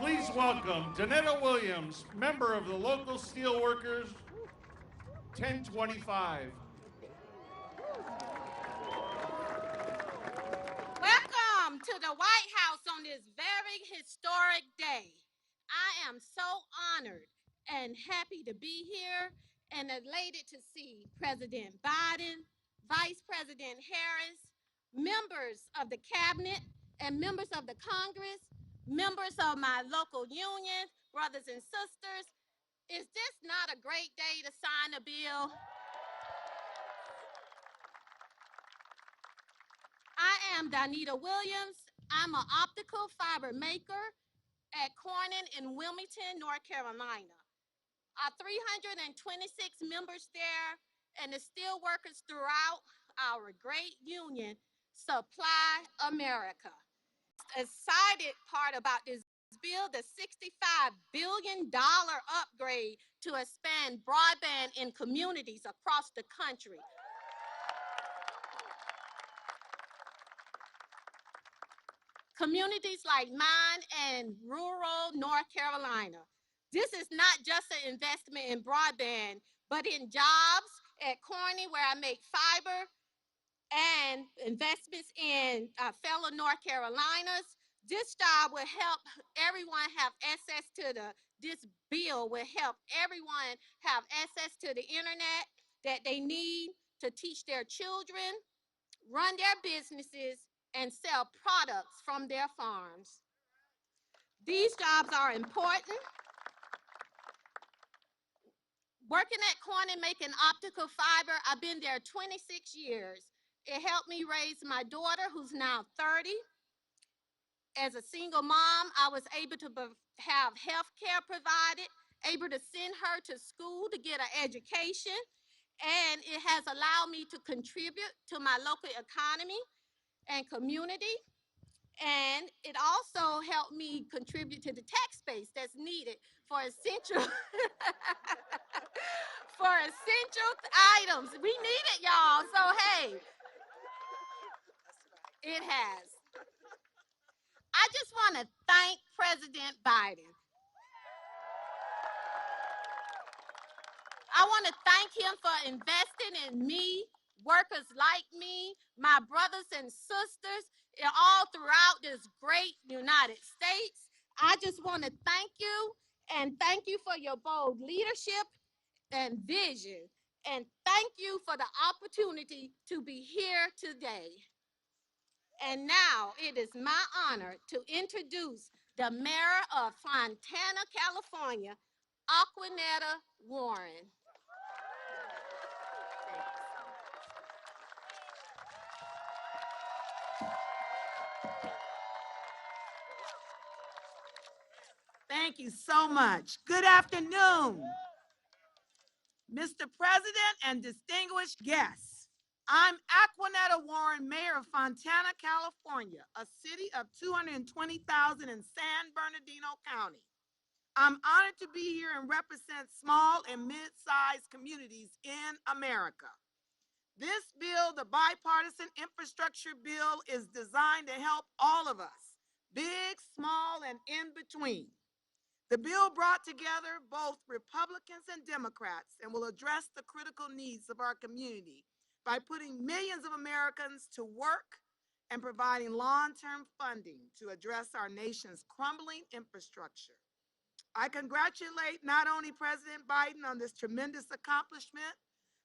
Please welcome Danetta Williams, member of the local steelworkers 1025. Welcome to the White House on this very historic day. I am so honored and happy to be here and elated to see President Biden, Vice President Harris, members of the cabinet, and members of the Congress, members of my local union, brothers and sisters. Is this not a great day to sign a bill? I am Donita Williams. I'm an optical fiber maker at Corning in Wilmington, North Carolina. Our 326 members there and the steel workers throughout our great union supply America. Excited part about this bill, the $65 billion upgrade to expand broadband in communities across the country. Communities like mine and rural North Carolina. This is not just an investment in broadband, but in jobs at Corning, where I make fiber, and investments in fellow North Carolinas. This job will help everyone have access to this bill will help everyone have access to the internet that they need to teach their children, run their businesses, and sell products from their farms. These jobs are important. Working at Corning making optical fiber, I've been there 26 years. It helped me raise my daughter, who's now 30. As a single mom, I was able to have health care provided, able to send her to school to get an education, and it has allowed me to contribute to my local economy and community. And it also helped me contribute to the tax base that's needed for essential for essential items. We need it, y'all. So hey, it has. I just want to thank President Biden. I want to thank him for investing in me, workers like me, my brothers and sisters, all throughout this great United States. I just want to thank you and thank you for your bold leadership and vision. And thank you for the opportunity to be here today. And now it is my honor to introduce the mayor of Fontana, California, Aquanetta Warren. Thank you so much. Good afternoon, Mr. President and distinguished guests. I'm Aquanetta Warren, Mayor of Fontana, California, a city of 220,000 in San Bernardino County. I'm honored to be here and represent small and mid-sized communities in America. This bill, the bipartisan infrastructure bill, is designed to help all of us, big, small, and in between. The bill brought together both Republicans and Democrats and will address the critical needs of our community by putting millions of Americans to work and providing long-term funding to address our nation's crumbling infrastructure. I congratulate not only President Biden on this tremendous accomplishment,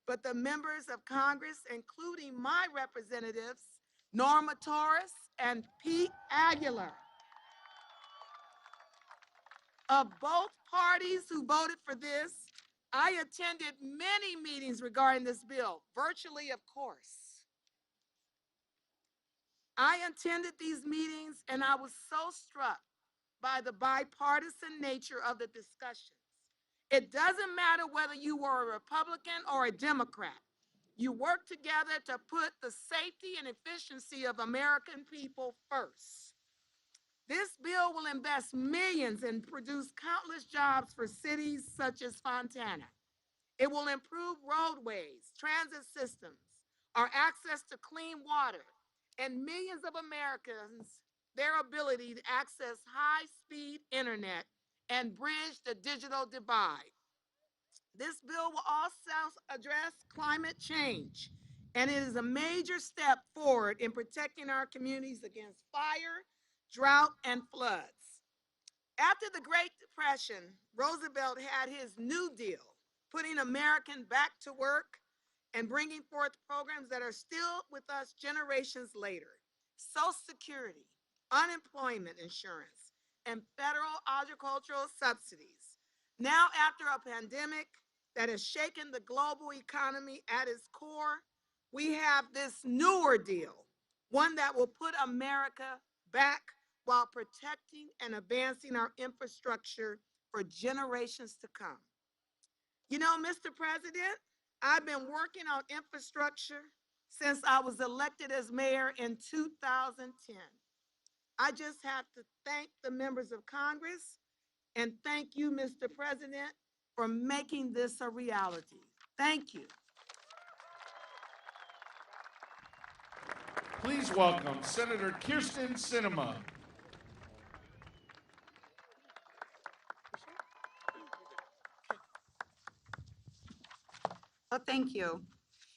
but the members of Congress, including my representatives, Norma Torres and Pete Aguilar, of both parties who voted for this. I attended many meetings regarding this bill, virtually, of course. I attended these meetings and I was so struck by the bipartisan nature of the discussions. It doesn't matter whether you were a Republican or a Democrat. You work together to put the safety and efficiency of American people first. This bill will invest millions and produce countless jobs for cities such as Fontana. It will improve roadways, transit systems, our access to clean water, and millions of Americans their ability to access high-speed internet and bridge the digital divide. This bill will also address climate change, and it is a major step forward in protecting our communities against fire, drought, and floods. After the Great Depression, Roosevelt had his New Deal, putting Americans back to work and bringing forth programs that are still with us generations later. Social Security, unemployment insurance, and federal agricultural subsidies. Now, after a pandemic that has shaken the global economy at its core, we have this newer deal, one that will put America back while protecting and advancing our infrastructure for generations to come. You know, Mr. President, I've been working on infrastructure since I was elected as mayor in 2010. I just have to thank the members of Congress and thank you, Mr. President, for making this a reality. Thank you. Please welcome Senator Kirsten Sinema. Oh, thank you.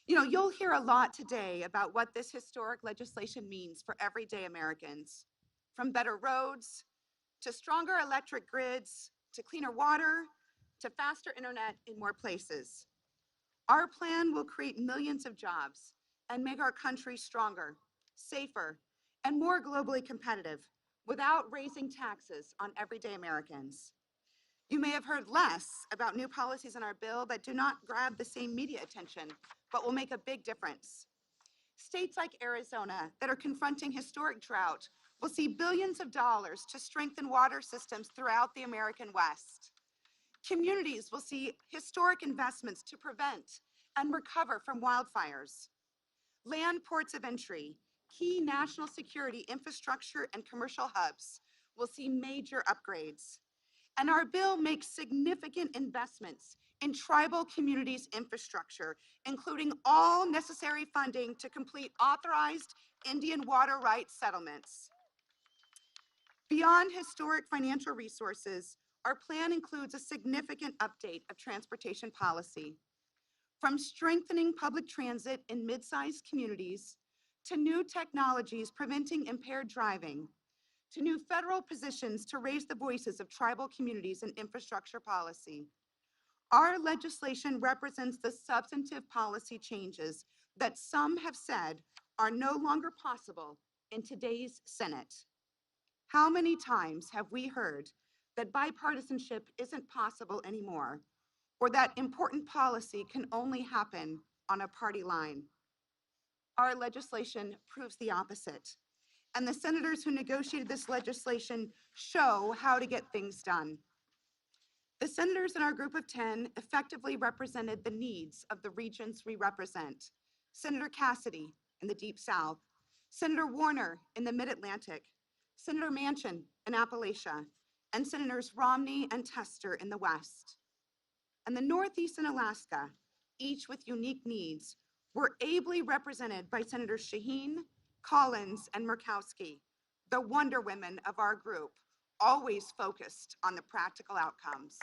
You know, you'll hear a lot today about what this historic legislation means for everyday Americans, from better roads to stronger electric grids to cleaner water to faster internet in more places. Our plan will create millions of jobs and make our country stronger, safer, and more globally competitive without raising taxes on everyday Americans. You may have heard less about new policies in our bill that do not grab the same media attention, but will make a big difference. States like Arizona that are confronting historic drought will see billions of dollars to strengthen water systems throughout the American West. Communities will see historic investments to prevent and recover from wildfires. Land ports of entry, key national security infrastructure and commercial hubs will see major upgrades. And our bill makes significant investments in tribal communities' infrastructure, including all necessary funding to complete authorized Indian water rights settlements. Beyond historic financial resources, our plan includes a significant update of transportation policy. From strengthening public transit in mid-sized communities to new technologies preventing impaired driving, to new federal positions to raise the voices of tribal communities in infrastructure policy. Our legislation represents the substantive policy changes that some have said are no longer possible in today's Senate. How many times have we heard that bipartisanship isn't possible anymore, or that important policy can only happen on a party line? Our legislation proves the opposite. And the senators who negotiated this legislation show how to get things done. The senators in our group of 10 effectively represented the needs of the regions we represent. Senator Cassidy in the Deep South, Senator Warner in the Mid-Atlantic, Senator Manchin in Appalachia, and Senators Romney and Tester in the West. And the Northeast and Alaska, each with unique needs, were ably represented by Senators Shaheen, Collins, and Murkowski, the wonder women of our group, always focused on the practical outcomes.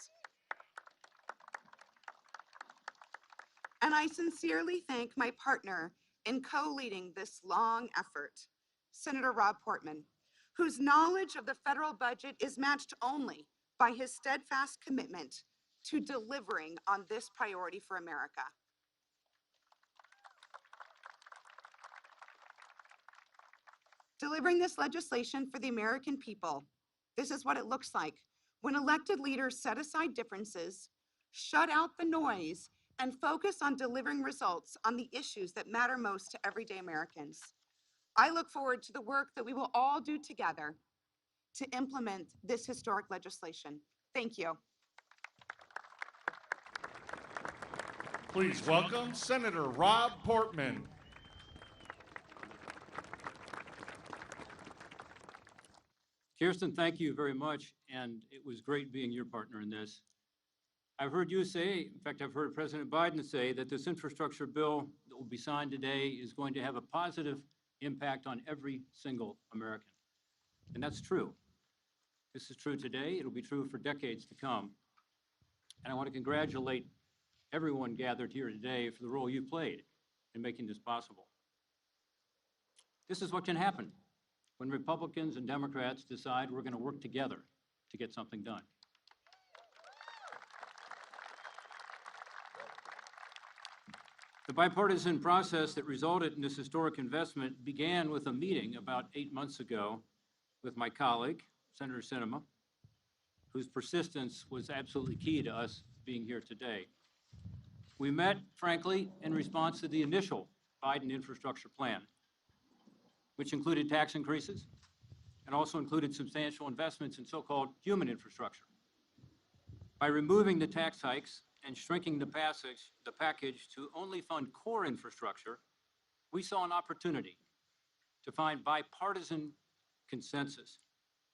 And I sincerely thank my partner in co-leading this long effort, Senator Rob Portman, whose knowledge of the federal budget is matched only by his steadfast commitment to delivering on this priority for America. Delivering this legislation for the American people, this is what it looks like when elected leaders set aside differences, shut out the noise, and focus on delivering results on the issues that matter most to everyday Americans. I look forward to the work that we will all do together to implement this historic legislation. Thank you. Please welcome Senator Rob Portman. Kirsten, thank you very much, and it was great being your partner in this. I've heard you say, in fact, I've heard President Biden say that this infrastructure bill that will be signed today is going to have a positive impact on every single American. And that's true. This is true today. It'll be true for decades to come. And I want to congratulate everyone gathered here today for the role you played in making this possible. This is what can happen when Republicans and Democrats decide we're going to work together to get something done. The bipartisan process that resulted in this historic investment began with a meeting about 8 months ago with my colleague, Senator Sinema, whose persistence was absolutely key to us being here today. We met, frankly, in response to the initial Biden infrastructure plan, which included tax increases and also included substantial investments in so-called human infrastructure. By removing the tax hikes and shrinking the package to only fund core infrastructure, we saw an opportunity to find bipartisan consensus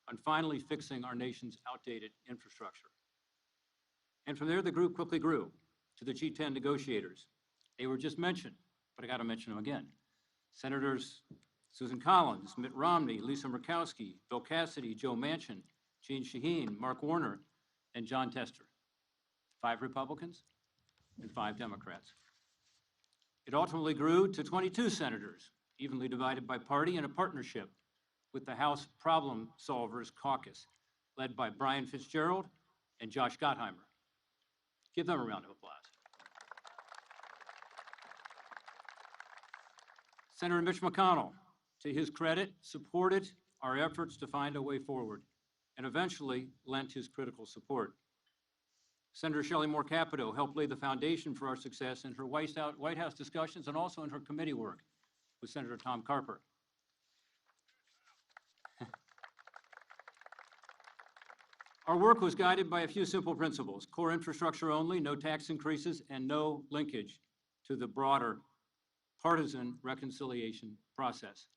on finally fixing our nation's outdated infrastructure. And from there, the group quickly grew to the G10 negotiators. They were just mentioned, but I got to mention them again. Senators Susan Collins, Mitt Romney, Lisa Murkowski, Bill Cassidy, Joe Manchin, Jeanne Shaheen, Mark Warner, and John Tester. 5 Republicans and 5 Democrats. It ultimately grew to 22 senators, evenly divided by party, in a partnership with the House Problem Solvers Caucus, led by Brian Fitzgerald and Josh Gottheimer. Give them a round of applause. Senator Mitch McConnell, to his credit, supported our efforts to find a way forward and eventually lent his critical support. Senator Shelley Moore Capito helped lay the foundation for our success in her White House discussions and also in her committee work with Senator Tom Carper. Our work was guided by a few simple principles: core infrastructure only, no tax increases, and no linkage to the broader partisan reconciliation process.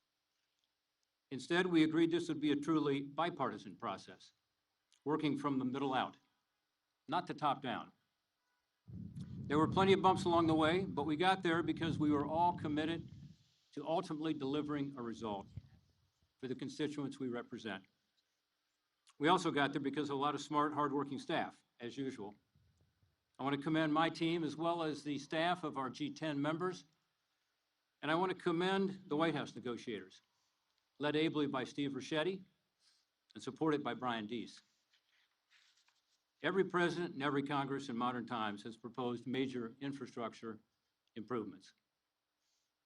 Instead, we agreed this would be a truly bipartisan process, working from the middle out, not the top down. There were plenty of bumps along the way, but we got there because we were all committed to ultimately delivering a result for the constituents we represent. We also got there because of a lot of smart, hardworking staff, as usual. I want to commend my team as well as the staff of our G10 members, and I want to commend the White House negotiators, led ably by Steve Ricchetti and supported by Brian Deese. Every president and every Congress in modern times has proposed major infrastructure improvements.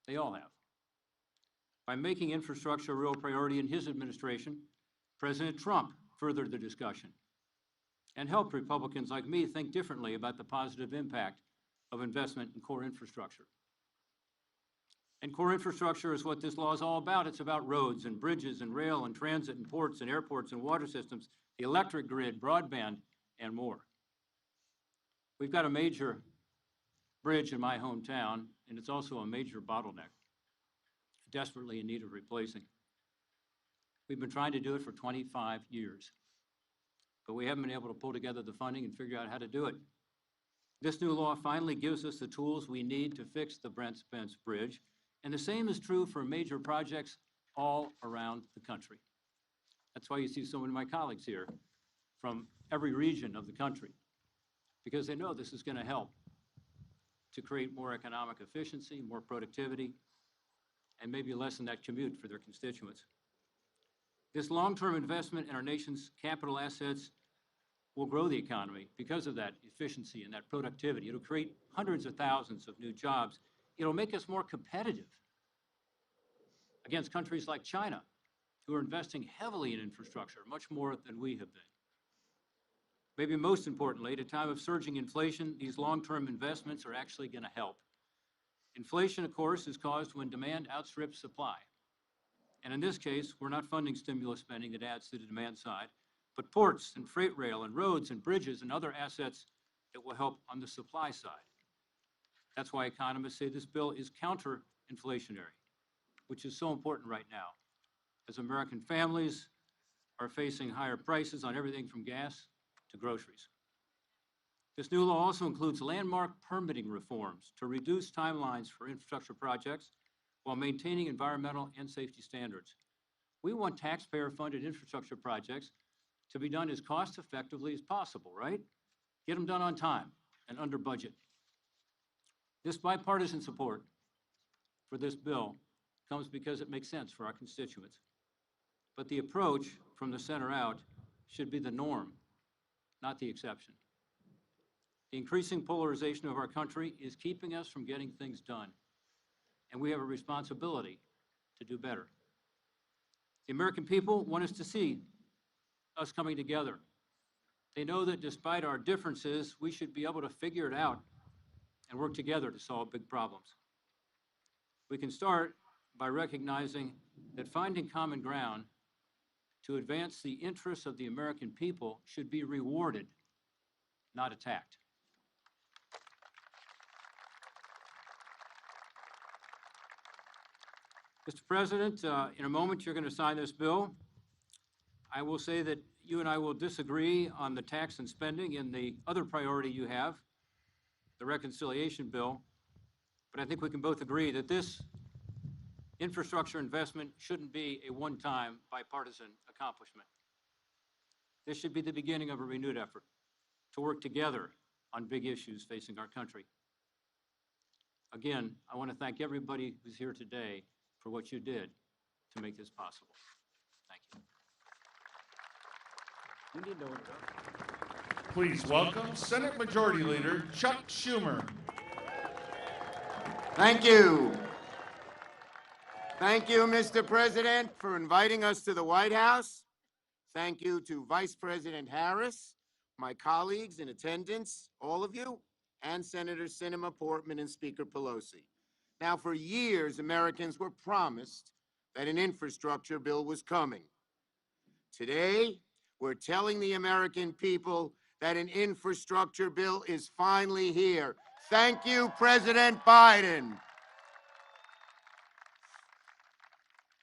They all have. By making infrastructure a real priority in his administration, President Trump furthered the discussion and helped Republicans like me think differently about the positive impact of investment in core infrastructure. And core infrastructure is what this law is all about. It's about roads and bridges and rail and transit and ports and airports and water systems, the electric grid, broadband, and more. We've got a major bridge in my hometown, and it's also a major bottleneck, desperately in need of replacing. We've been trying to do it for 25 years, but we haven't been able to pull together the funding and figure out how to do it. This new law finally gives us the tools we need to fix the Brent Spence Bridge, and the same is true for major projects all around the country. That's why you see so many of my colleagues here from every region of the country, because they know this is going to help to create more economic efficiency, more productivity, and maybe lessen that commute for their constituents. This long-term investment in our nation's capital assets will grow the economy because of that efficiency and that productivity. It'll create hundreds of thousands of new jobs. It'll make us more competitive against countries like China, who are investing heavily in infrastructure, much more than we have been. Maybe most importantly, at a time of surging inflation, these long-term investments are actually going to help. Inflation, of course, is caused when demand outstrips supply. And in this case, we're not funding stimulus spending that adds to the demand side, but ports and freight rail and roads and bridges and other assets that will help on the supply side. That's why economists say this bill is counter-inflationary, which is so important right now, as American families are facing higher prices on everything from gas to groceries. This new law also includes landmark permitting reforms to reduce timelines for infrastructure projects while maintaining environmental and safety standards. We want taxpayer-funded infrastructure projects to be done as cost effectively as possible, right? Get them done on time and under budget. This bipartisan support for this bill comes because it makes sense for our constituents. But the approach from the center out should be the norm, not the exception. The increasing polarization of our country is keeping us from getting things done, and we have a responsibility to do better. The American people want us to see us coming together. They know that despite our differences, we should be able to figure it out and work together to solve big problems. We can start by recognizing that finding common ground to advance the interests of the American people should be rewarded, not attacked. Mr. President, in a moment you're going to sign this bill. I will say that you and I will disagree on the tax and spending and the other priority you have, the reconciliation bill, but I think we can both agree that this infrastructure investment shouldn't be a one-time bipartisan accomplishment. This should be the beginning of a renewed effort to work together on big issues facing our country. Again, I want to thank everybody who's here today for what you did to make this possible. Thank you. You need to know it. Please welcome Senate Majority Leader Chuck Schumer. Thank you. Thank you, Mr. President, for inviting us to the White House. Thank you to Vice President Harris, my colleagues in attendance, all of you, and Senators Sinema, Portman, and Speaker Pelosi. Now, for years, Americans were promised that an infrastructure bill was coming. Today, we're telling the American people that an infrastructure bill is finally here. Thank you, President Biden.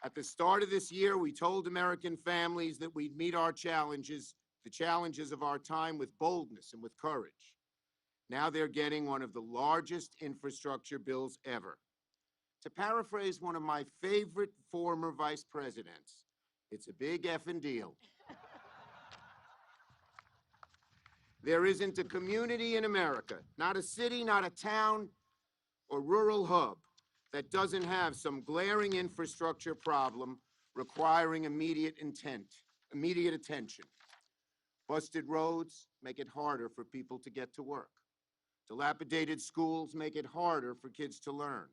At the start of this year, we told American families that we'd meet our challenges, the challenges of our time, with boldness and with courage. Now they're getting one of the largest infrastructure bills ever. To paraphrase one of my favorite former vice presidents, it's a big effing deal. There isn't a community in America, not a city, not a town or rural hub, that doesn't have some glaring infrastructure problem requiring immediate attention. Busted roads make it harder for people to get to work. Dilapidated schools make it harder for kids to learn.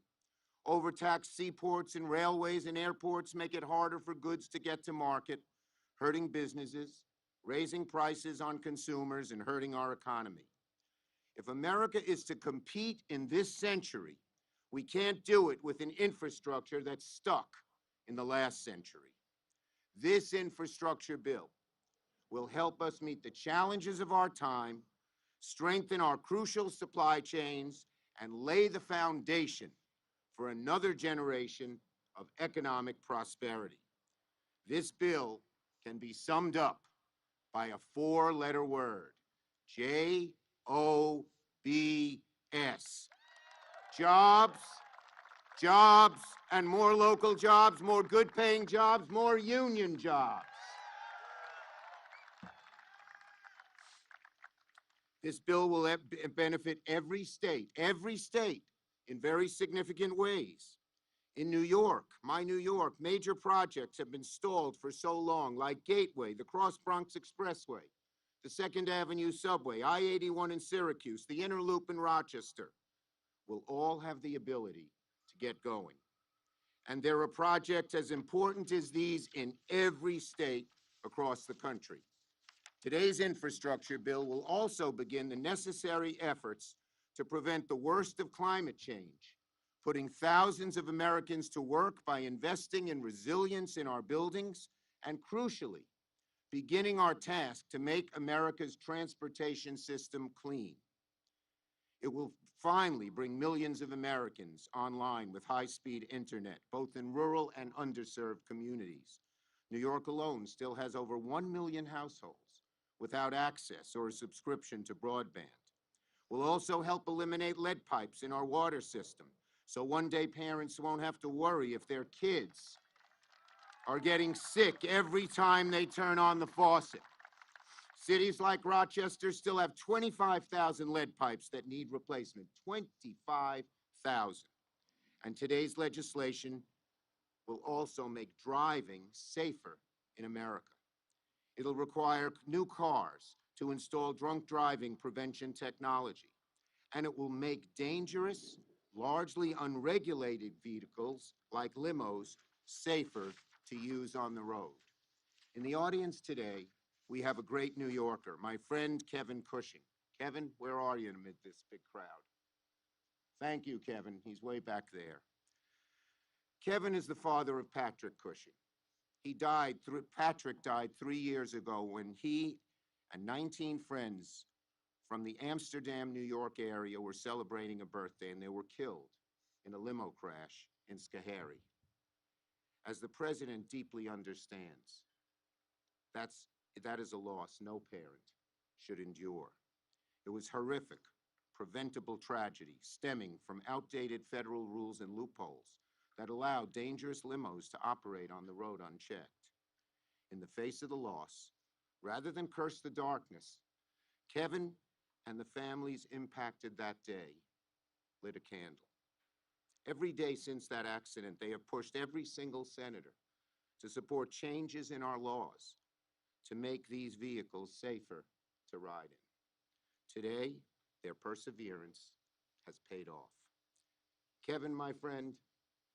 Overtaxed seaports and railways and airports make it harder for goods to get to market, hurting businesses, raising prices on consumers, and hurting our economy. If America is to compete in this century, we can't do it with an infrastructure that's stuck in the last century. This infrastructure bill will help us meet the challenges of our time, strengthen our crucial supply chains, and lay the foundation for another generation of economic prosperity. This bill can be summed up by a four-letter word: J-O-B-S. Jobs, jobs, and more local jobs, more good-paying jobs, more union jobs. This bill will benefit every state, in very significant ways. In New York, my New York, major projects have been stalled for so long, like Gateway, the Cross Bronx Expressway, the 2nd Avenue Subway, I-81 in Syracuse, the Inner Loop in Rochester, will all have the ability to get going. And there are projects as important as these in every state across the country. Today's infrastructure bill will also begin the necessary efforts to prevent the worst of climate change, putting thousands of Americans to work by investing in resilience in our buildings, and crucially, beginning our task to make America's transportation system clean. It will finally bring millions of Americans online with high-speed internet, both in rural and underserved communities. New York alone still has over 1 million households without access or a subscription to broadband. We'll also help eliminate lead pipes in our water system, so one day parents won't have to worry if their kids are getting sick every time they turn on the faucet. Cities like Rochester still have 25,000 lead pipes that need replacement. 25,000. And today's legislation will also make driving safer in America. It'll require new cars to install drunk driving prevention technology, and it will make dangerous, largely unregulated vehicles like limos safer to use on the road. In the audience today, we have a great New Yorker, my friend Kevin Cushing. Kevin, where are you amid this big crowd? Thank you, Kevin. He's way back there. Kevin is the father of Patrick Cushing. Patrick died 3 years ago when he and 19 friends from the Amsterdam, New York area were celebrating a birthday, and they were killed in a limo crash in Schoharie. As the president deeply understands, that is a loss no parent should endure. It was horrific, preventable tragedy stemming from outdated federal rules and loopholes that allowed dangerous limos to operate on the road unchecked. In the face of the loss, rather than curse the darkness, Kevin and the families impacted that day lit a candle. Every day since that accident, they have pushed every single senator to support changes in our laws to make these vehicles safer to ride in. Today, their perseverance has paid off. Kevin, my friend,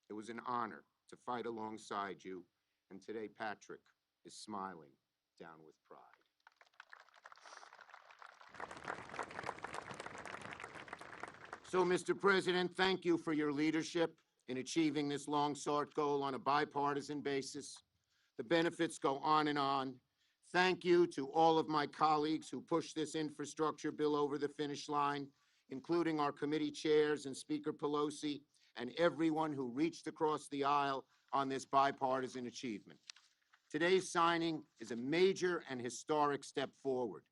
it was an honor to fight alongside you, and today Patrick is smiling down with pride. So, Mr. President, thank you for your leadership in achieving this long-sought goal on a bipartisan basis. The benefits go on and on. Thank you to all of my colleagues who pushed this infrastructure bill over the finish line, including our committee chairs and Speaker Pelosi, and everyone who reached across the aisle on this bipartisan achievement. Today's signing is a major and historic step forward,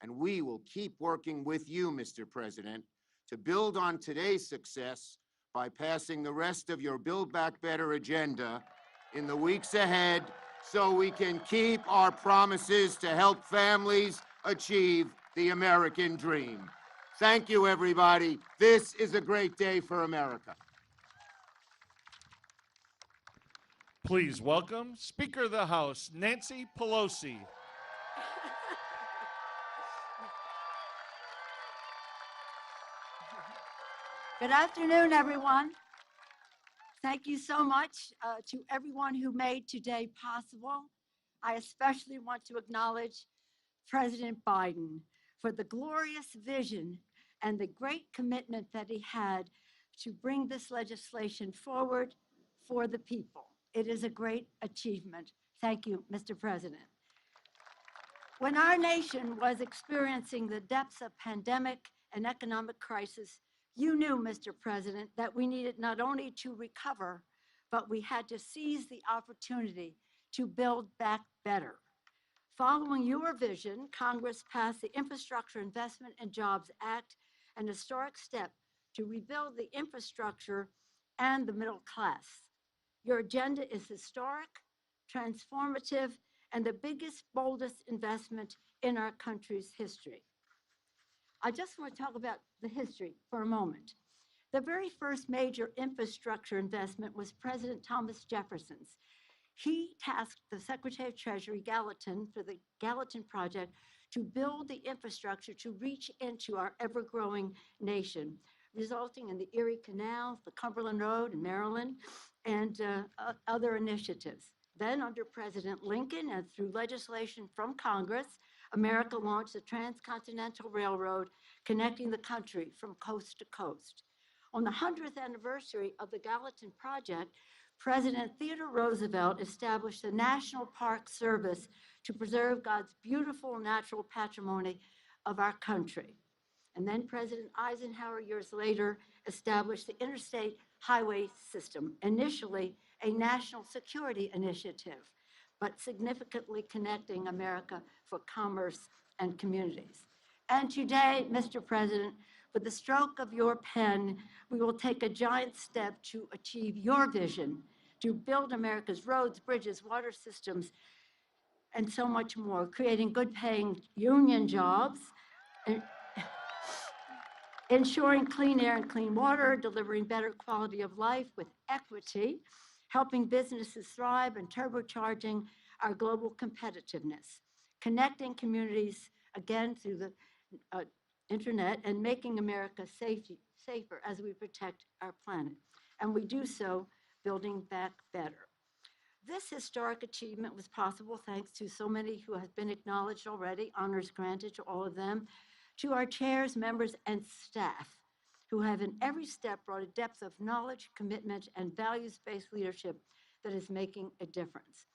and we will keep working with you, Mr. President, to build on today's success by passing the rest of your Build Back Better agenda in the weeks ahead so we can keep our promises to help families achieve the American dream. Thank you, everybody. This is a great day for America. Please welcome Speaker of the House, Nancy Pelosi. Good afternoon, everyone. Thank you so much to everyone who made today possible. I especially want to acknowledge President Biden for the glorious vision and the great commitment that he had to bring this legislation forward for the people. It is a great achievement. Thank you, Mr. President. When our nation was experiencing the depths of pandemic and economic crisis, you knew, Mr. President, that we needed not only to recover, but we had to seize the opportunity to build back better. Following your vision, Congress passed the Infrastructure Investment and Jobs Act, an historic step to rebuild the infrastructure and the middle class. Your agenda is historic, transformative, and the biggest, boldest investment in our country's history. I just want to talk about the history for a moment. The very first major infrastructure investment was President Thomas Jefferson's. He tasked the Secretary of Treasury, Gallatin, for the Gallatin Project to build the infrastructure to reach into our ever-growing nation, resulting in the Erie Canal, the Cumberland Road in Maryland, and other initiatives. Then, under President Lincoln and through legislation from Congress, America launched the Transcontinental Railroad, connecting the country from coast to coast. On the 100th anniversary of the Gallatin Project, President Theodore Roosevelt established the National Park Service to preserve God's beautiful natural patrimony of our country. And then President Eisenhower, years later, established the Interstate Highway System, initially a national security initiative, but significantly connecting America for commerce and communities. And today, Mr. President, with the stroke of your pen, we will take a giant step to achieve your vision to build America's roads, bridges, water systems, and so much more, creating good paying union jobs, and ensuring clean air and clean water, delivering better quality of life with equity, helping businesses thrive, and turbocharging our global competitiveness, connecting communities again through the internet, and making America safer as we protect our planet. And we do so building back better. This historic achievement was possible thanks to so many who have been acknowledged already, honors granted to all of them, to our chairs, members, and staff who have in every step brought a depth of knowledge, commitment, and values-based leadership that is making a difference.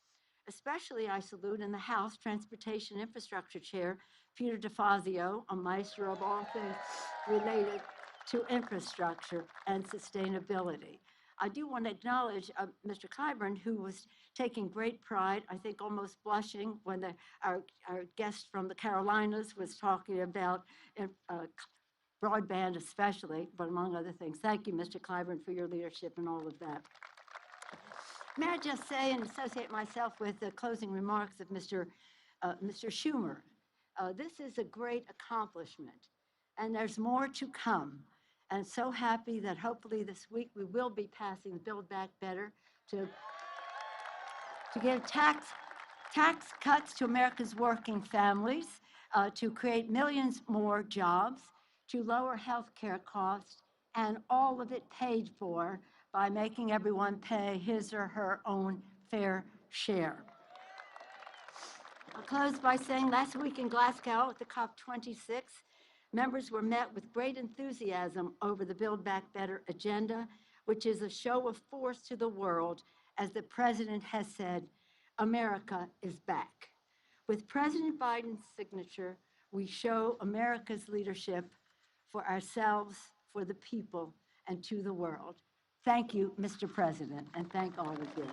Especially I salute in the House Transportation Infrastructure Chair, Peter DeFazio, a maestro of all things related to infrastructure and sustainability. I do want to acknowledge Mr. Clyburn, who was taking great pride, I think almost blushing, when our guest from the Carolinas was talking about broadband especially, but among other things. Thank you, Mr. Clyburn, for your leadership and all of that. May I just say and associate myself with the closing remarks of Mr. Schumer. This is a great accomplishment, and there's more to come. And so happy that hopefully this week we will be passing Build Back Better to give tax cuts to America's working families, to create millions more jobs, to lower health care costs, and all of it paid for by making everyone pay his or her own fair share. I'll close by saying last week in Glasgow at the COP26, members were met with great enthusiasm over the Build Back Better agenda, which is a show of force to the world. As the president has said, America is back. With President Biden's signature, we show America's leadership for ourselves, for the people, and to the world. Thank you, Mr. President, and thank all of you.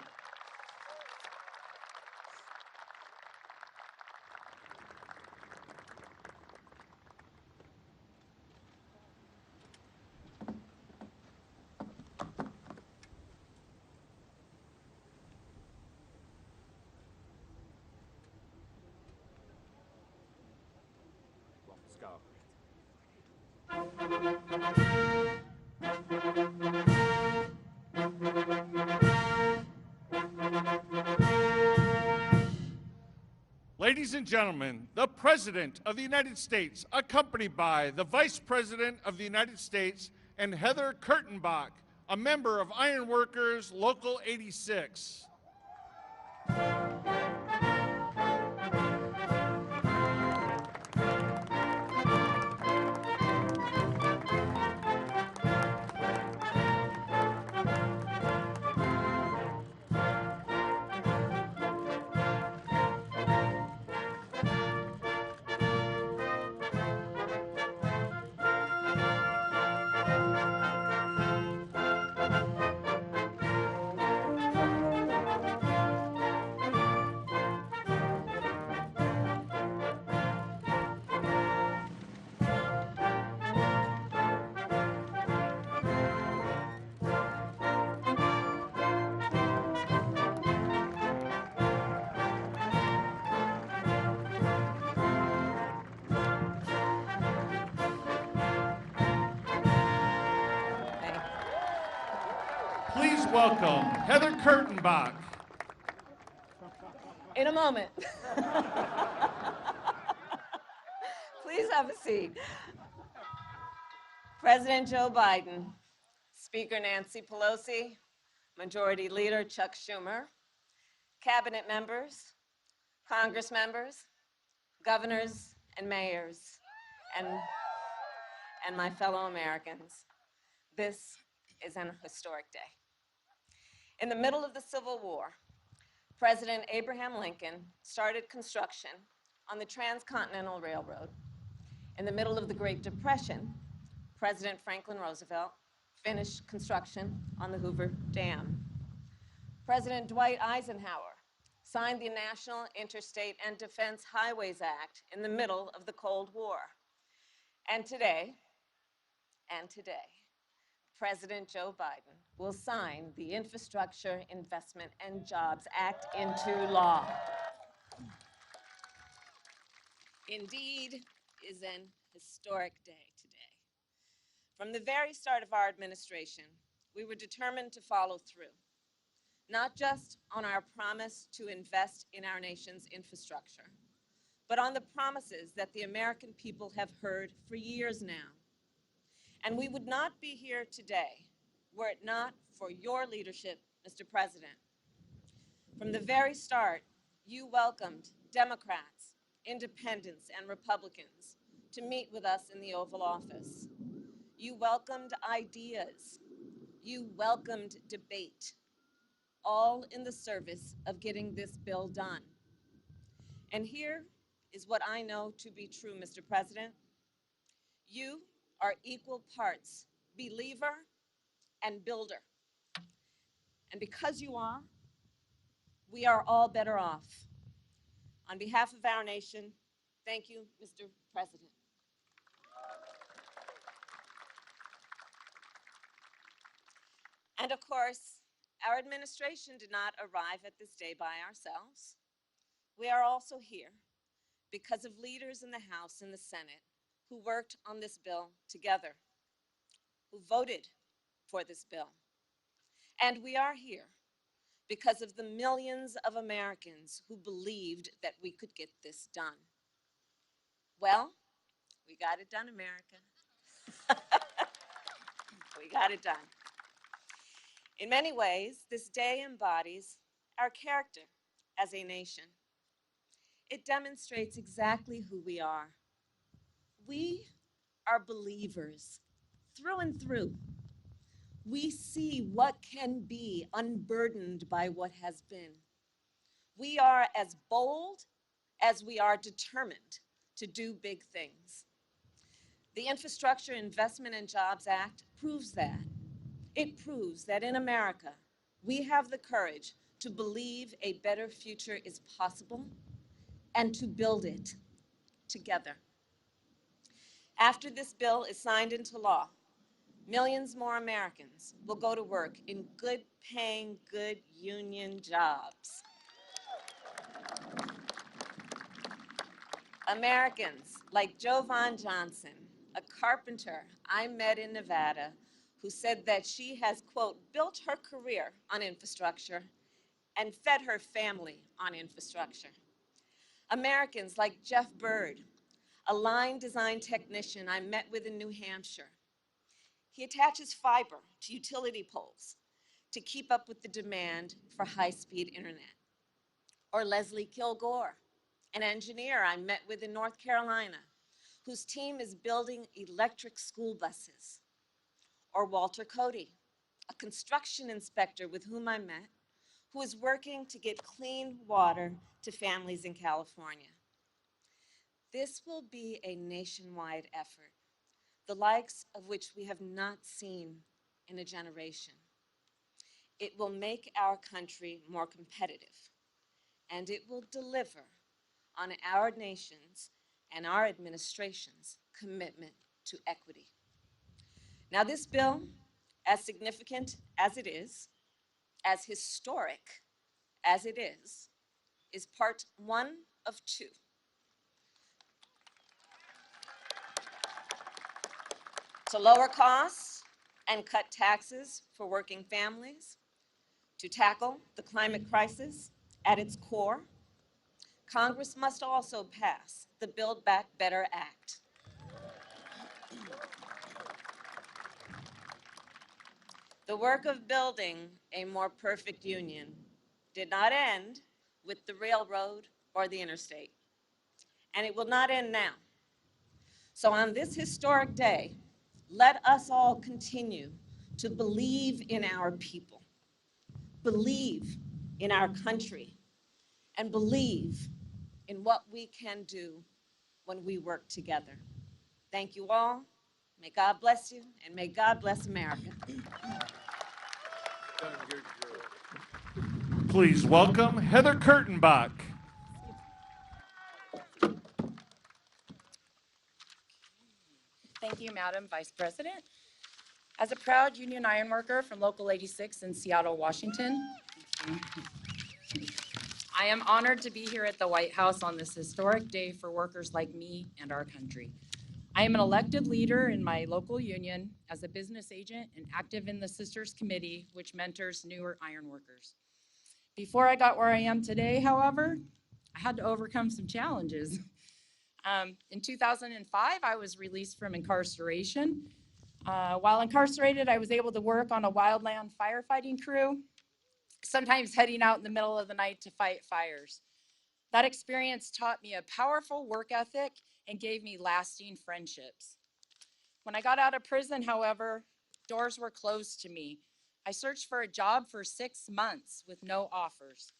Let's go. Ladies and gentlemen, the President of the United States, accompanied by the Vice President of the United States and Heather Kurtenbach, a member of Iron Workers Local 86. Please welcome Heather Kurtenbach. In a moment. Please have a seat. President Joe Biden, Speaker Nancy Pelosi, Majority Leader Chuck Schumer, Cabinet members, Congress members, governors and mayors, and my fellow Americans. This is an historic day. In the middle of the Civil War, President Abraham Lincoln started construction on the Transcontinental Railroad. In the middle of the Great Depression, President Franklin Roosevelt finished construction on the Hoover Dam. President Dwight Eisenhower signed the National Interstate and Defense Highways Act in the middle of the Cold War. And today, President Joe Biden will sign the Infrastructure Investment and Jobs Act into law. Indeed, is an historic day today. From the very start of our administration, we were determined to follow through, not just on our promise to invest in our nation's infrastructure, but on the promises that the American people have heard for years now. And we would not be here today were it not for your leadership, Mr. President. From the very start, you welcomed Democrats, independents, and Republicans to meet with us in the Oval Office. You welcomed ideas. You welcomed debate, all in the service of getting this bill done. And here is what I know to be true, Mr. President. You are equal parts believer and builder. And because you are, we are all better off. On behalf of our nation, thank you, Mr. President. And of course, our administration did not arrive at this day by ourselves. We are also here because of leaders in the House and the Senate who worked on this bill together, who voted for this bill. And we are here because of the millions of Americans who believed that we could get this done. Well, we got it done, America. We got it done. In many ways, this day embodies our character as a nation. It demonstrates exactly who we are. We are believers through and through. We see what can be unburdened by what has been. We are as bold as we are determined to do big things. The Infrastructure Investment and Jobs Act proves that. It proves that in America, we have the courage to believe a better future is possible and to build it together. After this bill is signed into law, millions more Americans will go to work in good-paying, good union jobs. Americans like Jovan Johnson, a carpenter I met in Nevada, who said that she has, quote, built her career on infrastructure and fed her family on infrastructure. Americans like Jeff Bird, a line design technician I met with in New Hampshire. He attaches fiber to utility poles to keep up with the demand for high-speed internet. Or Leslie Kilgore, an engineer I met with in North Carolina, whose team is building electric school buses. Or Walter Cody, a construction inspector with whom I met, who is working to get clean water to families in California. This will be a nationwide effort, the likes of which we have not seen in a generation. It will make our country more competitive, and it will deliver on our nation's and our administration's commitment to equity. Now, this bill, as significant as it is, as historic as it is part one of two. To lower costs and cut taxes for working families, to tackle the climate crisis at its core, Congress must also pass the Build Back Better Act. The work of building a more perfect union did not end with the railroad or the interstate, and it will not end now. So on this historic day, let us all continue to believe in our people, believe in our country, and believe in what we can do when we work together. Thank you all. May God bless you, and may God bless America. Please welcome Heather Kurtenbach. Thank you, Madam Vice President. As a proud union ironworker from Local 86 in Seattle, Washington, I am honored to be here at the White House on this historic day for workers like me and our country. I am an elected leader in my local union as a business agent and active in the Sisters Committee, which mentors newer iron workers. Before I got where I am today, however, I had to overcome some challenges. In 2005, I was released from incarceration. While incarcerated, I was able to work on a wildland firefighting crew, sometimes heading out in the middle of the night to fight fires. That experience taught me a powerful work ethic and gave me lasting friendships. When I got out of prison, however, doors were closed to me. I searched for a job for 6 months with no offers.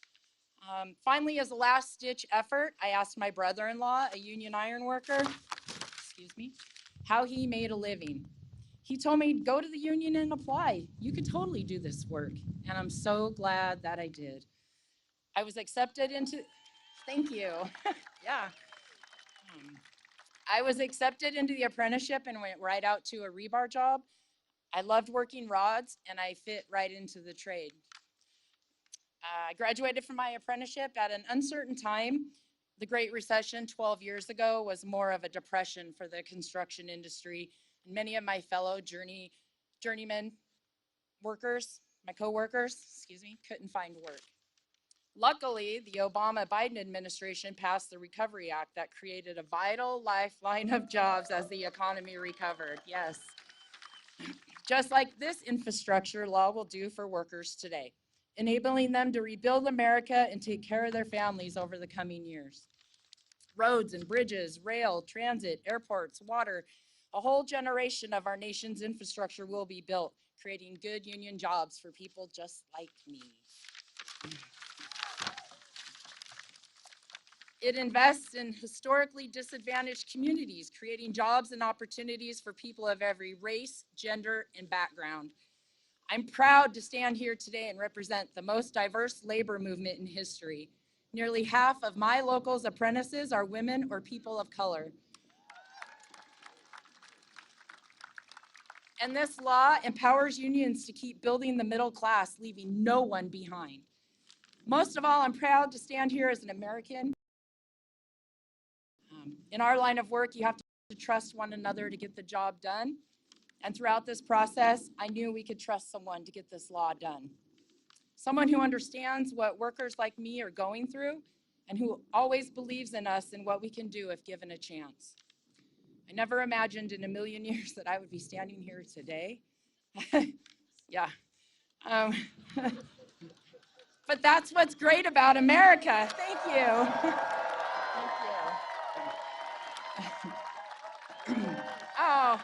Finally, as a last-ditch effort, I asked my brother-in-law, a union iron worker, how he made a living. He told me, go to the union and apply. You could totally do this work. And I'm so glad that I did. I was accepted into, thank you. Yeah. I was accepted into the apprenticeship and went right out to a rebar job. I loved working rods and I fit right into the trade. I graduated from my apprenticeship at an uncertain time. The Great Recession 12 years ago was more of a depression for the construction industry. And many of my fellow journeyman workers, my co-workers, couldn't find work. Luckily, the Obama-Biden administration passed the Recovery Act that created a vital lifeline of jobs as the economy recovered. Yes. Just like this infrastructure law will do for workers today, enabling them to rebuild America and take care of their families over the coming years. Roads and bridges, rail, transit, airports, water, a whole generation of our nation's infrastructure will be built, creating good union jobs for people just like me. It invests in historically disadvantaged communities, creating jobs and opportunities for people of every race, gender, and background. I'm proud to stand here today and represent the most diverse labor movement in history. Nearly half of my local's apprentices are women or people of color. And this law empowers unions to keep building the middle class, leaving no one behind. Most of all, I'm proud to stand here as an American. In our line of work, you have to trust one another to get the job done. And throughout this process, I knew we could trust someone to get this law done. Someone who understands what workers like me are going through and who always believes in us and what we can do if given a chance. I never imagined in a million years that I would be standing here today. Yeah. But that's what's great about America. Thank you. Thank you. Oh,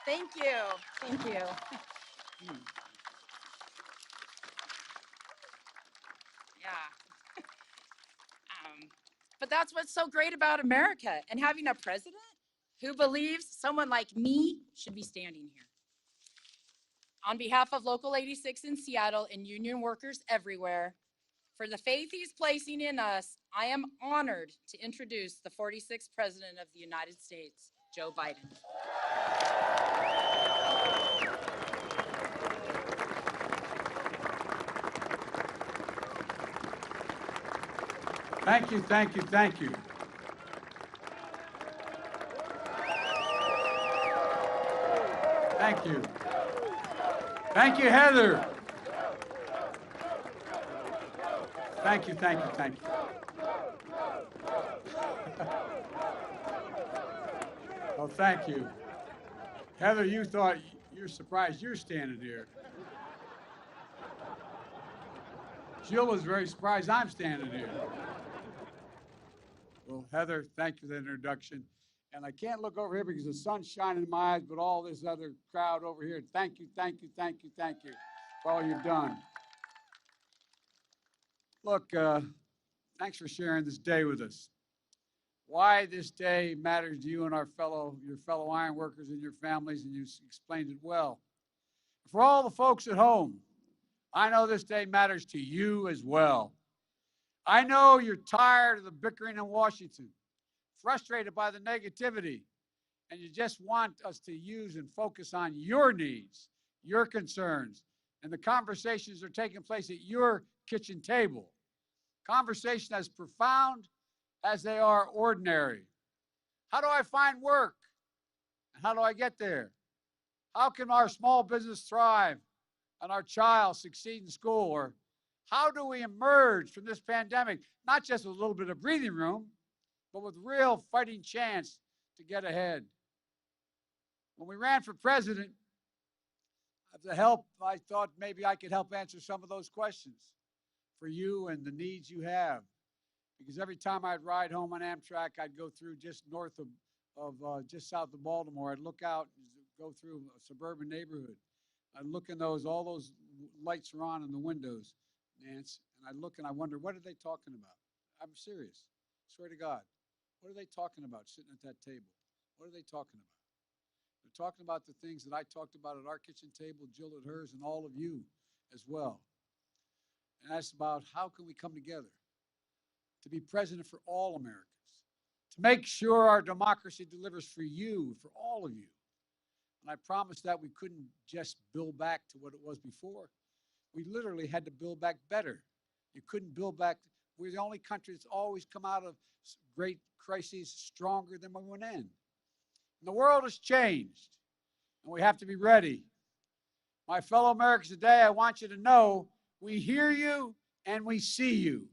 thank you. Thank you. Yeah. But that's what's so great about America and having a president who believes someone like me should be standing here. On behalf of Local 86 in Seattle and union workers everywhere, for the faith he's placing in us, I am honored to introduce the 46th President of the United States, Joe Biden. Thank you, thank you, thank you. Thank you. Thank you, Heather. Thank you, thank you, thank you. Well, thank you. Heather, you thought you're surprised you're standing here. Jill was very surprised I'm standing here. Well, Heather, thank you for the introduction. And I can't look over here because the sun's shining in my eyes, but all this other crowd over here, thank you, thank you, thank you, thank you for all you've done. Look, thanks for sharing this day with us. Why this day matters to you and your fellow iron workers and your families, and you explained it well. For all the folks at home, I know this day matters to you as well. I know you're tired of the bickering in Washington, frustrated by the negativity, and you just want us to use and focus on your needs, your concerns, and the conversations that are taking place at your kitchen table. Conversation as profound as they are ordinary. How do I find work? And how do I get there? How can our small business thrive and our child succeed in school? Or how do we emerge from this pandemic, not just with a little bit of breathing room, but with real fighting chance to get ahead? When we ran for president, to help, I thought maybe I could help answer some of those questions for you and the needs you have. Because every time I'd ride home on Amtrak, I'd go through just north of just south of Baltimore. I'd look out, go through a suburban neighborhood. I'd look in all those lights are on in the windows, Nance, and I look and I wonder, what are they talking about? I'm serious, swear to God. What are they talking about sitting at that table? What are they talking about? They're talking about the things that I talked about at our kitchen table, Jill at hers, and all of you as well. And that's about how can we come together to be president for all Americans, to make sure our democracy delivers for you, for all of you. And I promised that we couldn't just build back to what it was before. We literally had to build back better. You couldn't build back. We're the only country that's always come out of great crises stronger than we went in. And the world has changed, and we have to be ready. My fellow Americans today, I want you to know we hear you and we see you.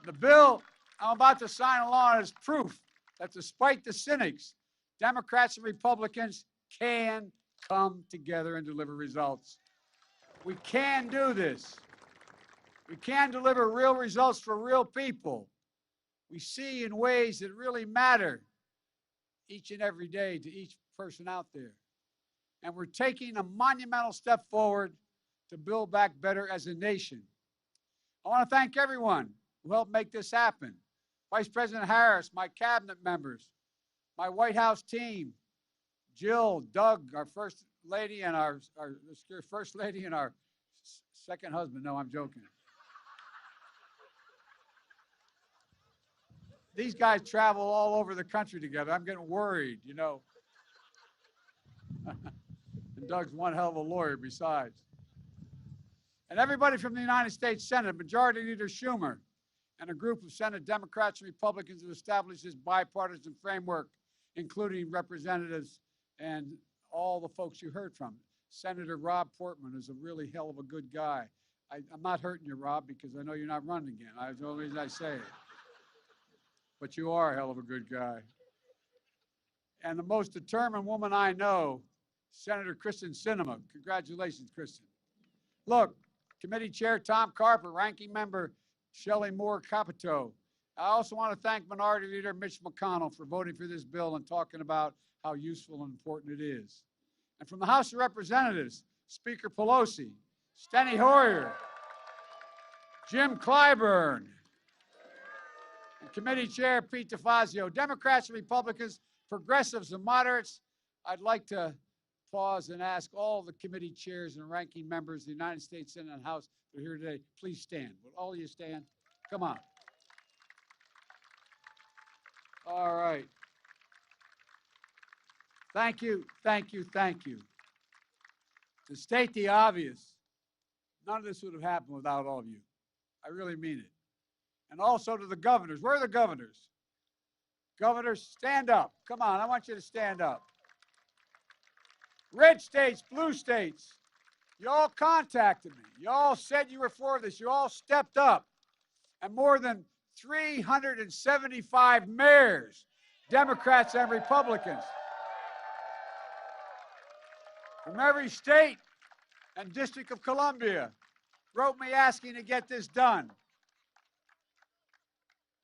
The bill I'm about to sign along is proof that despite the cynics, Democrats and Republicans can come together and deliver results. We can do this. We can deliver real results for real people. We see in ways that really matter each and every day to each person out there. And we're taking a monumental step forward to build back better as a nation. I want to thank everyone who helped make this happen. Vice President Harris, my cabinet members, my White House team, Jill, Doug, our first lady, and our first lady and our second husband. No, I'm joking. These guys travel all over the country together. I'm getting worried, you know. And Doug's one hell of a lawyer besides. And everybody from the United States Senate, Majority Leader Schumer, and a group of Senate Democrats and Republicans who established this bipartisan framework, including representatives and all the folks you heard from. Senator Rob Portman is a really hell of a good guy. I'm not hurting you, Rob, because I know you're not running again. That's the only reason I say it. But you are a hell of a good guy. And the most determined woman I know, Senator Kristen Sinema. Congratulations, Kristen. Look, Committee Chair Tom Carper, Ranking Member Shelley Moore Capito. I also want to thank Minority Leader Mitch McConnell for voting for this bill and talking about how useful and important it is. And from the House of Representatives, Speaker Pelosi, Steny Hoyer, Jim Clyburn, and Committee Chair Pete DeFazio, Democrats and Republicans, progressives and moderates. I'd like to pause and ask all the committee chairs and ranking members of the United States Senate and House that are here today, please stand. Will all of you stand? Come on. All right. Thank you, thank you, thank you. To state the obvious, none of this would have happened without all of you. I really mean it. And also to the governors. Where are the governors? Governors, stand up. Come on, I want you to stand up. Red states, blue states, you all contacted me. You all said you were for this. You all stepped up. And more than 375 mayors, Democrats and Republicans, from every state and District of Columbia, wrote me asking to get this done.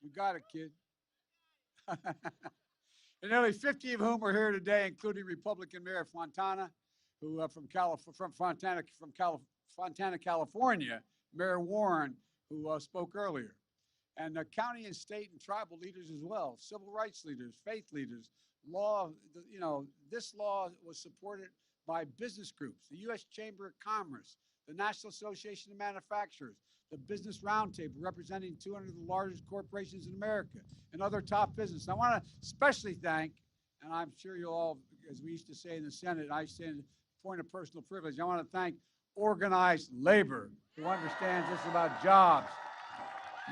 You got it, kid. And nearly 50 of whom are here today, including Republican Mayor Fontana, who from Fontana, California, Mayor Warren, who spoke earlier, and county and state and tribal leaders as well, civil rights leaders, faith leaders, law. You know, this law was supported by business groups, the U.S. Chamber of Commerce, the National Association of Manufacturers, the Business Roundtable, representing 200 of the largest corporations in America, and other top business. I want to especially thank, and I'm sure you'll all, as we used to say in the Senate, I say in point of personal privilege, I want to thank organized labor, who understands this about jobs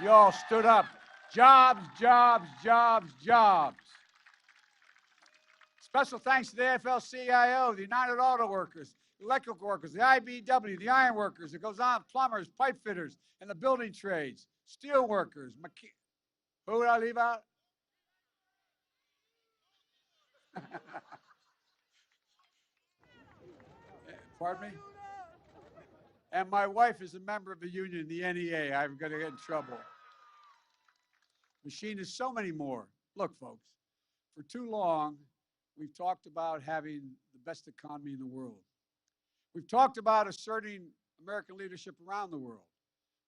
You all stood up. Jobs, jobs, jobs, jobs. Special thanks to the AFL-CIO, the United Auto Workers, the electrical workers, the IBW, the iron workers. It goes on, plumbers, pipe fitters, and the building trades, steel workers. Who did I leave out? Pardon me? And my wife is a member of the union, the NEA. I'm going to get in trouble. Machinists, so many more. Look, folks, for too long, we've talked about having the best economy in the world. We've talked about asserting American leadership around the world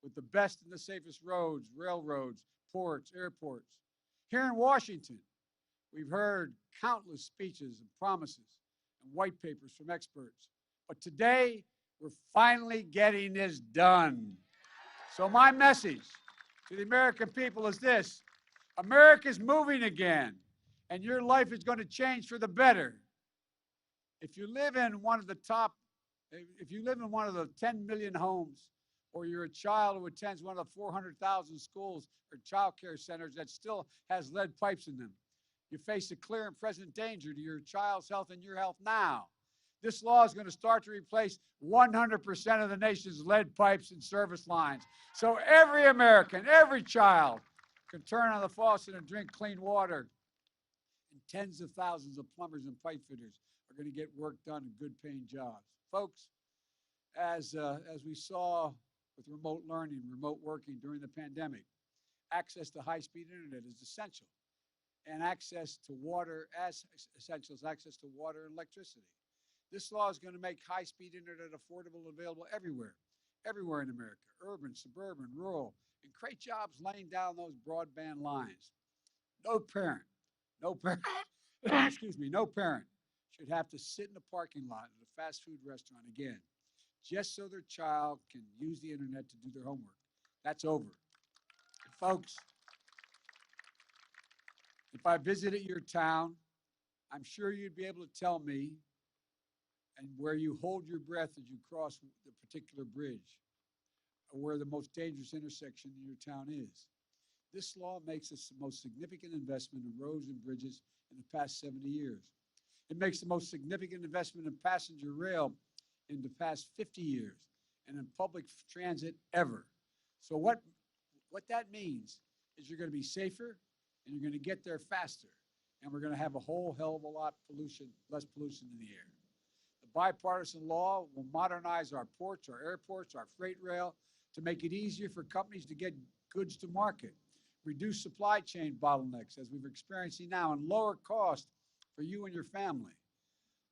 with the best and the safest roads, railroads, ports, airports. Here in Washington, we've heard countless speeches and promises and white papers from experts. But today, we're finally getting this done. So my message to the American people is this: America's moving again, and your life is going to change for the better. If you live in one of the 10 million homes, or you're a child who attends one of the 400,000 schools or child care centers that still has lead pipes in them, you face a clear and present danger to your child's health and your health now. This law is going to start to replace 100% of the nation's lead pipes and service lines. So every American, every child can turn on the faucet and drink clean water. And tens of thousands of plumbers and pipe fitters are going to get work done in good paying jobs. Folks, as we saw with remote learning, remote working during the pandemic, access to high-speed internet is essential. And access to water as essential as access to water and electricity. This law is going to make high-speed internet affordable and available everywhere in America, urban, suburban, rural, and create jobs laying down those broadband lines. No parent, excuse me, no parent should have to sit in the parking lot at a fast food restaurant again, just so their child can use the internet to do their homework. That's over. And folks, if I visited your town, I'm sure you'd be able to tell me and where you hold your breath as you cross the particular bridge, or where the most dangerous intersection in your town is. This law makes us the most significant investment in roads and bridges in the past 70 years. It makes the most significant investment in passenger rail in the past 50 years, and in public transit ever. So what that means is you're going to be safer, and you're going to get there faster, and we're going to have a whole hell of a lot less pollution in the air. The bipartisan law will modernize our ports, our airports, our freight rail to make it easier for companies to get goods to market, reduce supply chain bottlenecks as we're experiencing now, and lower costs for you and your family.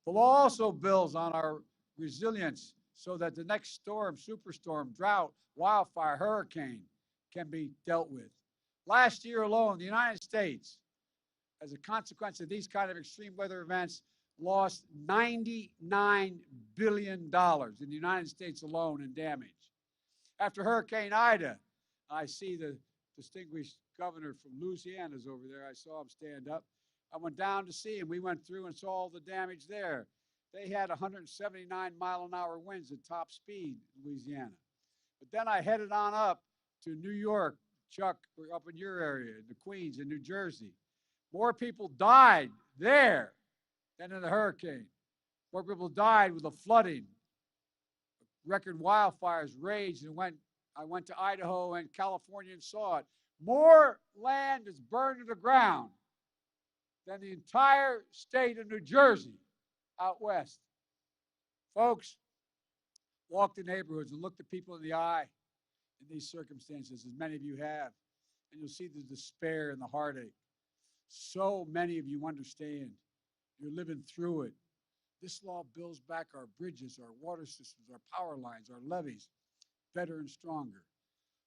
The law also builds on our resilience so that the next storm, superstorm, drought, wildfire, hurricane can be dealt with. Last year alone, the United States, as a consequence of these kind of extreme weather events, lost $99 billion in the United States alone in damage. After Hurricane Ida, I see the distinguished governor from Louisiana is over there. I saw him stand up. I went down to see him. We went through and saw all the damage there. They had 179-mile-an-hour winds at top speed in Louisiana. But then I headed on up to New York. Chuck, we're up in your area, in the Queens, in New Jersey. More people died there than in the hurricane. More people died with the flooding. Record wildfires raged, and I went to Idaho and California and saw it. More land is burned to the ground than the entire state of New Jersey out west. Folks, walk the neighborhoods and look the people in the eye in these circumstances, as many of you have, and you'll see the despair and the heartache. So many of you understand. You're living through it. This law builds back our bridges, our water systems, our power lines, our levees, better and stronger,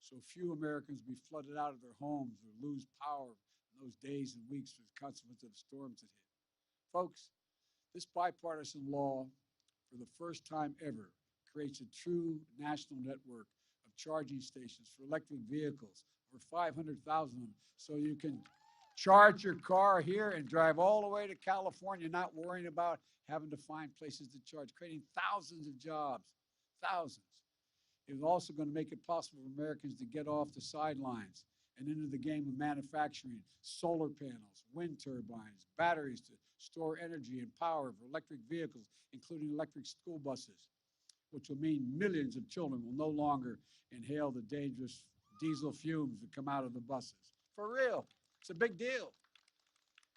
so few Americans be flooded out of their homes or lose power in those days and weeks as a consequence of storms that hit. Folks, this bipartisan law, for the first time ever, creates a true national network of charging stations for electric vehicles, over 500,000 of them, so you can charge your car here and drive all the way to California, not worrying about having to find places to charge, creating thousands of jobs, thousands. It was also going to make it possible for Americans to get off the sidelines and into the game of manufacturing solar panels, wind turbines, batteries to store energy and power for electric vehicles, including electric school buses, which will mean millions of children will no longer inhale the dangerous diesel fumes that come out of the buses. For real, it's a big deal.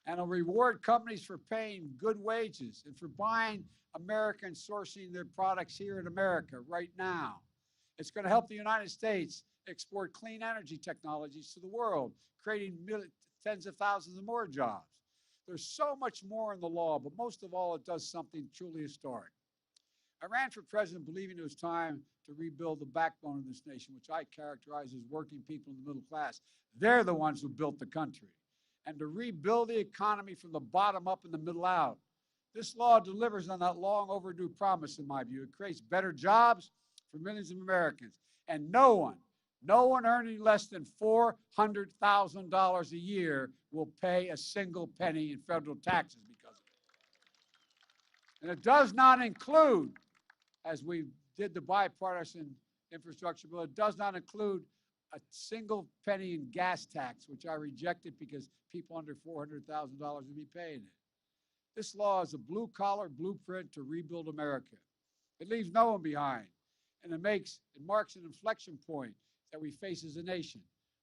And it'll reward companies for paying good wages and for buying American, sourcing their products here in America right now. It's going to help the United States export clean energy technologies to the world, creating tens of thousands of more jobs. There's so much more in the law, but most of all, it does something truly historic. I ran for president believing it was time to rebuild the backbone of this nation, which I characterize as working people in the middle class. They're the ones who built the country. And to rebuild the economy from the bottom up and the middle out. This law delivers on that long overdue promise, in my view. It creates better jobs for millions of Americans. And no one earning less than $400,000 a year will pay a single penny in federal taxes because of it. And it does not include, as we did the bipartisan infrastructure bill, it does not include a single penny in gas tax, which I rejected because people under $400,000 would be paying it. This law is a blue-collar blueprint to rebuild America. It leaves no one behind, and it marks an inflection point that we face as a nation.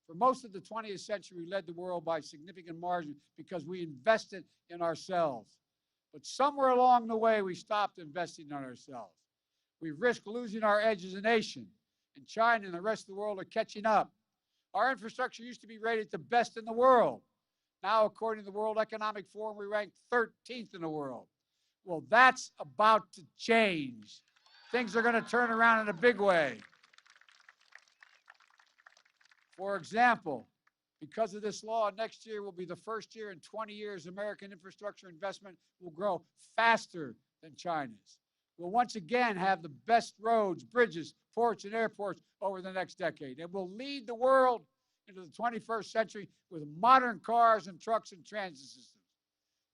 For most of the 20th century, we led the world by significant margin because we invested in ourselves. But somewhere along the way, we stopped investing in ourselves. We risked losing our edge as a nation, and China and the rest of the world are catching up. Our infrastructure used to be rated the best in the world. Now, according to the World Economic Forum, we rank 13th in the world. Well, that's about to change. Things are going to turn around in a big way. For example, because of this law, next year will be the first year in 20 years American infrastructure investment will grow faster than China's. We'll once again have the best roads, bridges, ports, and airports over the next decade. And we'll lead the world into the 21st century with modern cars and trucks and transit systems.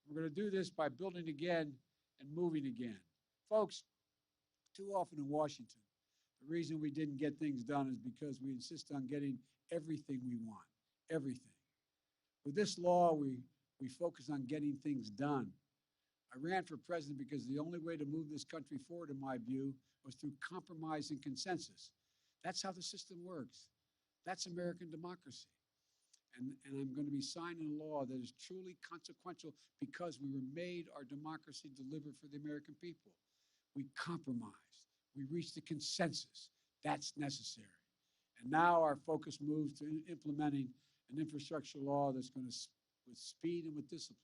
We're going to do this by building again and moving again. Folks, too often in Washington, the reason we didn't get things done is because we insist on getting everything we want, everything. With this law, we focus on getting things done. I ran for president because the only way to move this country forward, in my view, was through compromise and consensus. That's how the system works. That's American democracy. And I'm going to be signing a law that is truly consequential because we were made our democracy deliver for the American people. We compromised. We reached a consensus. That's necessary. And now our focus moves to implementing an infrastructure law that's going to, with speed and with discipline.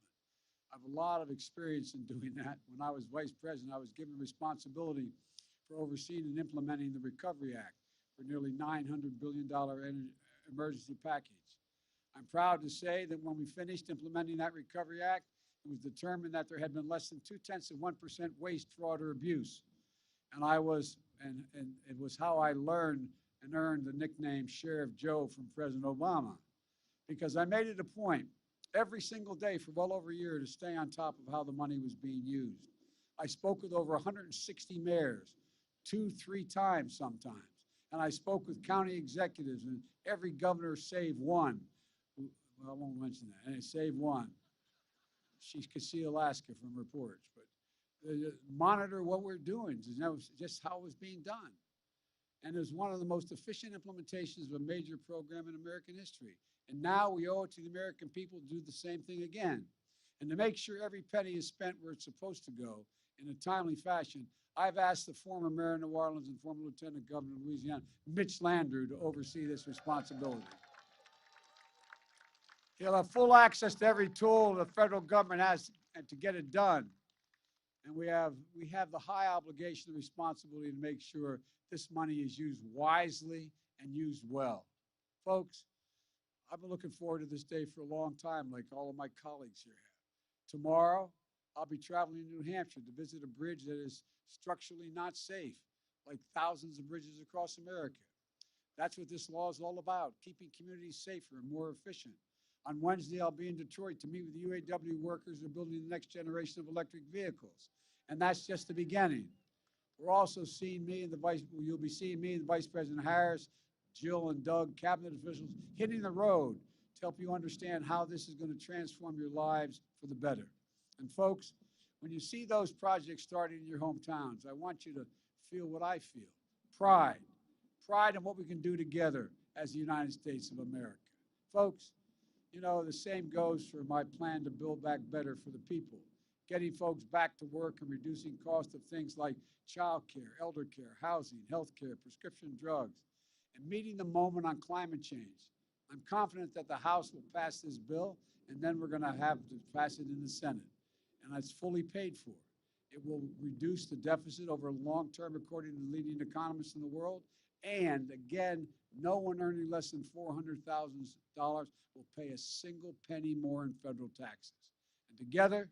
I have a lot of experience in doing that. When I was vice president, I was given responsibility for overseeing and implementing the Recovery Act for nearly $900 billion emergency package. I'm proud to say that when we finished implementing that Recovery Act, it was determined that there had been less than 0.2% waste, fraud, or abuse. And it was how I learned and earned the nickname Sheriff Joe from President Obama, because I made it a point every single day for well over a year to stay on top of how the money was being used. I spoke with over 160 mayors, 2-3 times sometimes. And I spoke with county executives and every governor save one. Well, I won't mention that. And save one. She could see Alaska from reports. But monitor what we're doing. That was just how it was being done. And it was one of the most efficient implementations of a major program in American history. And now we owe it to the American people to do the same thing again. And to make sure every penny is spent where it's supposed to go in a timely fashion, I've asked the former mayor of New Orleans and former lieutenant governor of Louisiana, Mitch Landrieu, to oversee this responsibility. He'll have full access to every tool the federal government has to get it done. And we have the high obligation and responsibility to make sure this money is used wisely and used well. Folks, I've been looking forward to this day for a long time, like all of my colleagues here have. Tomorrow, I'll be traveling to New Hampshire to visit a bridge that is structurally not safe, like thousands of bridges across America. That's what this law is all about, keeping communities safer and more efficient. On Wednesday, I'll be in Detroit to meet with the UAW workers who are building the next generation of electric vehicles. And that's just the beginning. We're also seeing you'll be seeing me and Vice President Harris, Jill and Doug, cabinet officials, hitting the road to help you understand how this is going to transform your lives for the better. And folks, when you see those projects starting in your hometowns, I want you to feel what I feel. Pride. Pride in what we can do together as the United States of America. Folks, you know, the same goes for my plan to build back better for the people, getting folks back to work and reducing cost of things like child care, elder care, housing, health care, prescription drugs, and meeting the moment on climate change. I'm confident that the House will pass this bill, and then we're going to have to pass it in the Senate. And it's fully paid for. It will reduce the deficit over long term, according to the leading economists in the world. And again, no one earning less than $400,000 will pay a single penny more in federal taxes. And together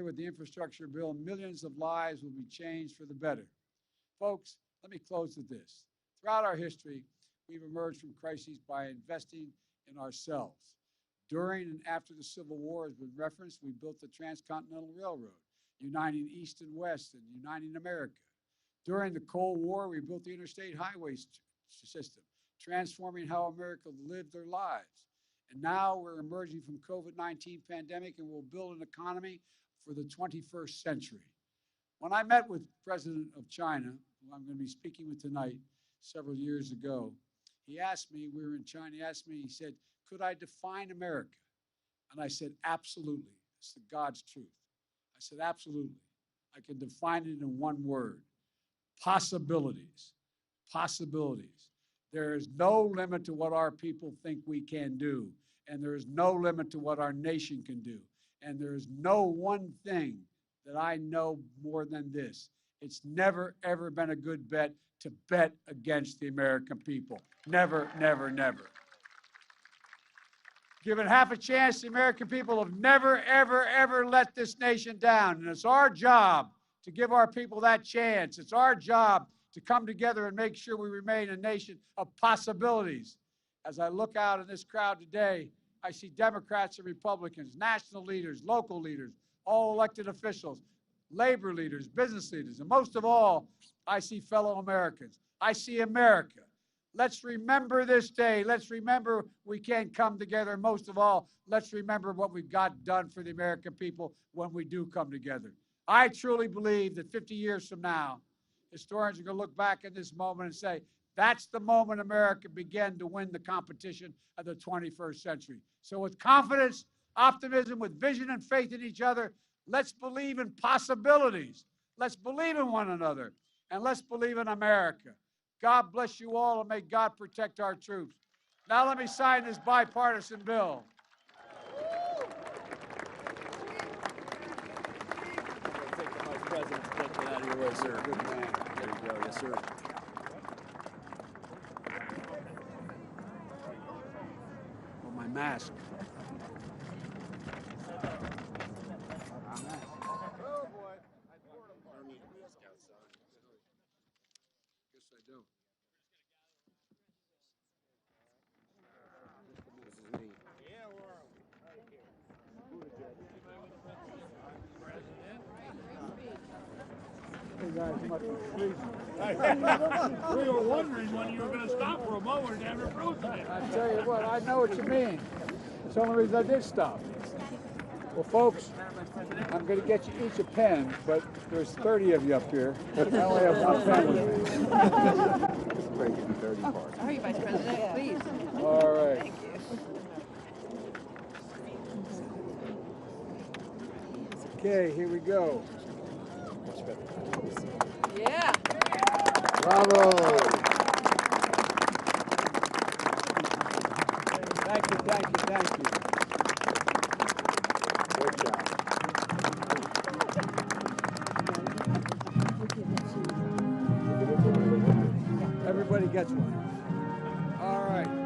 with the infrastructure bill, millions of lives will be changed for the better. Folks, let me close with this. Throughout our history, we've emerged from crises by investing in ourselves. During and after the Civil War has been referenced, we built the Transcontinental Railroad, uniting East and West and uniting America. During the Cold War, we built the interstate highway system, transforming how America lived their lives. And now we're emerging from COVID-19 pandemic, and we'll build an economy for the 21st century. When I met with President of China, who I'm going to be speaking with tonight, several years ago, he asked me, we were in China, he said, could I define America? And I said, absolutely. It's God's truth. I said, absolutely. I can define it in one word. Possibilities. Possibilities. There is no limit to what our people think we can do. And there is no limit to what our nation can do. And there is no one thing that I know more than this. It's never, ever been a good bet to bet against the American people. Never, never, never. Given half a chance, the American people have never, ever, ever let this nation down. And it's our job to give our people that chance. It's our job to come together and make sure we remain a nation of possibilities. As I look out in this crowd today, I see Democrats and Republicans, national leaders, local leaders, all elected officials, labor leaders, business leaders, and most of all, I see fellow Americans. I see America. Let's remember this day. Let's remember we can come together. And most of all, let's remember what we've got done for the American people when we do come together. I truly believe that 50 years from now, historians are going to look back at this moment and say, that's the moment America began to win the competition of the 21st century. So with confidence, optimism, with vision and faith in each other, let's believe in possibilities. Let's believe in one another. And let's believe in America. God bless you all, and may God protect our troops. Now let me sign this bipartisan bill. Take the Vice President's picture out of your way, sir. Good man. There you go. Yes, sir. Oh, my mask. Oh, boy. Army Scouts on. Guess I don't. This is me. Hey guys, much please. We were wondering when you were going to stop for a moment after approving it. I tell you what, I know what you mean. It's the only reason I did stop. Well, folks, I'm going to get you each a pen, but there's 30 of you up here. I only have one pen with me. Break it in 30 parts. Sorry, Vice President, please. All right. Thank you. Okay, here we go. Yeah. Bravo. Thank you, thank you, thank you. Good job. Everybody gets one. All right.